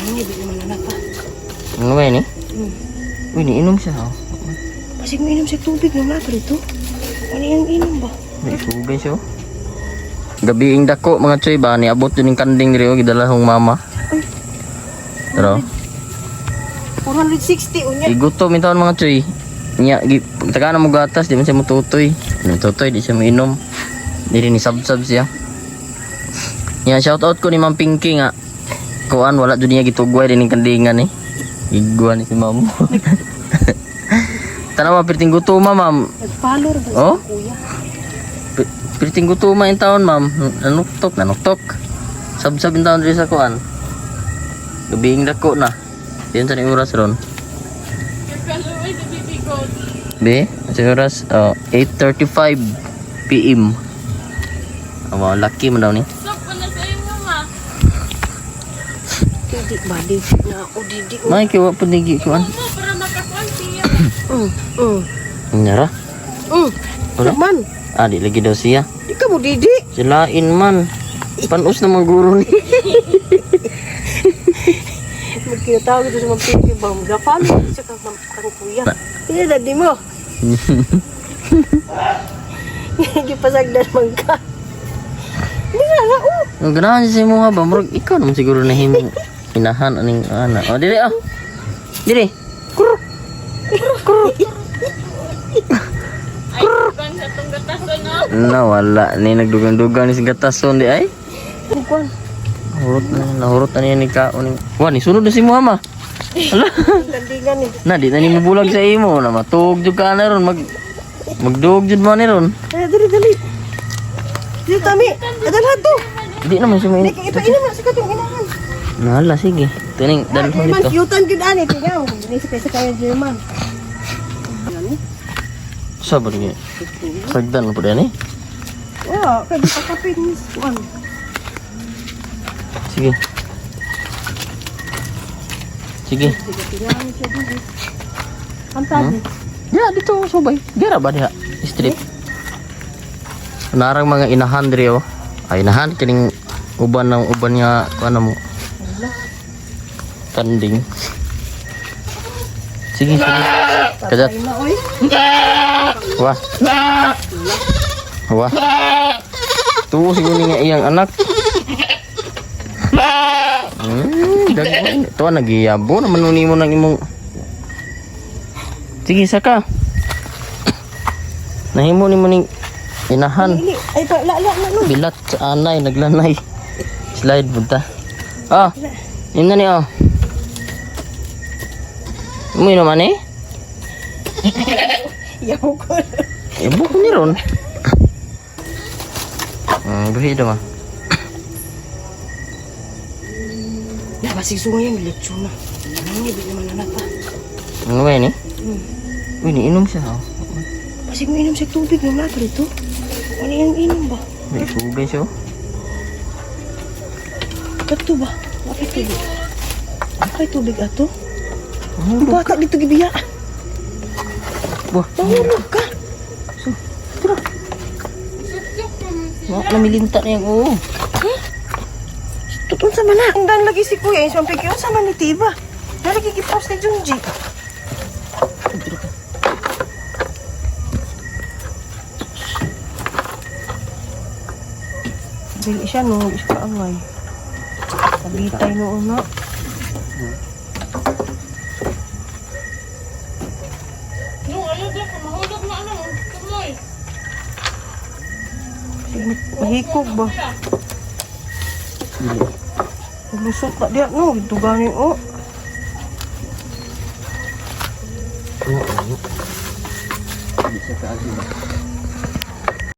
Hindi naman anak pa. Ano ba yun eh? Uy, niinom siya. Oh. Kasi mo inom siya tubig ng lahat rito. Ano yung inom ba? May tubig siya. Gabiing dako mga choy ba? Niabot yun yung kanding rin. Gidala hong mama. Ay. Pero? 460 unya. Igutom yung taon mga choy. Pagtaka na mo gatas, di man siya mututoy. Mututoy, di siya mainom. Di rin isab-sab siya. Yan, shoutout ko ni Ma'am Pinky nga. Kuan, wala dun niya gitugway din yung kandingan eh. Igwa ni si Ma'am. Tanawa, pirting gutuma Ma'am. Nagpalor ba Oh? sa kuya? Pirting gutuma yung taon Ma'am. Nanuktok. Sab-sab yung taon rin sa kuan. Gabiing dako na. Yan sa oras ron. Be, sa oras 8:35 PM. Wow, lucky mo daw ni. Hindi ba? Di na ako didi. May kiwa po nigi kuan. Para makakuan siya. Nyara. Wala? Man, Di lagi daw siya. di ka mo didi. Silain man. Panus na mga guro ni. Magkinatawag ito sa mga pipi ba? Magapalo siya kang kuya. Hindi na di mo. Gipasagdan man ka. Hindi nga nga, Ang ganahan siya sa imo ba? Murag ikaw naman siguro na himo. Inahan aning ana. Dili Dili. Ay, bukan sa tong gatason no. Wala ni nagdugang-dugang ni si gatason di ay. Kuan. Nahurot na niya ni kaon. Wa ni sunod na si Muhammad. Hala. Kandingan eh. Di na ni bulag sa imo na matug jud ka na ron magdug jud man ni ron. Dali. Dili kami. Adalhan to. Di naman siya Hindi mainit. ka ipainom na sa katong inahan. Nala sige. Tuning dalhan Man, dito. cute-an good ani. Tingnan. Hindi sa kaya German. Sabar ni. Sagdan mo pud ani. Oo, kaya pakapin ni Juan. Sige. Sige. Tingnan siya dito. Antad. Ya dito subay. Dira ba diha? Strip. Narang mga inahan diri oh. Ay inahan kining uban nga kuno mo. Kanding. Sige. Kajat. Wah. Tuwa siguro nga iyang anak. Dagwan. Ito nagiyabo naman nuni mo ng imong. Sige saka. Nahimo ni mo ning inahan. Ay, la. Bilat sa anay, naglanay. Slide punta. Yun na ni oh. Umuwi naman eh. Yaw ko. Ibu ko ni ron. Buhi ito ma. Basig sungay yung lechon na. Hindi naman anak pa. Ano ba yun eh? Uy, niinom siya oh. Basig mo inom siya tubig ng lahat rito. Ano yung inom ba? May tubig siya oh. Bato ba? Bakit tubig? Bakit tubig ato? Bata dito gibiya. Wah, Mahulog ka. wala milinta na yung oo. Tutun sa mana. Ang dan lagi si kuya. Yung sampik yun sama ni Tiba. Nalagi kipost ni Junji. Bili siya no. Isa ka angay. Sabitay noon na. No, ayaw dyan ka mahulog na ano. Tuloy. Mahikog ba? Lusot na diyan no. Duganin o. Bisa ka agad.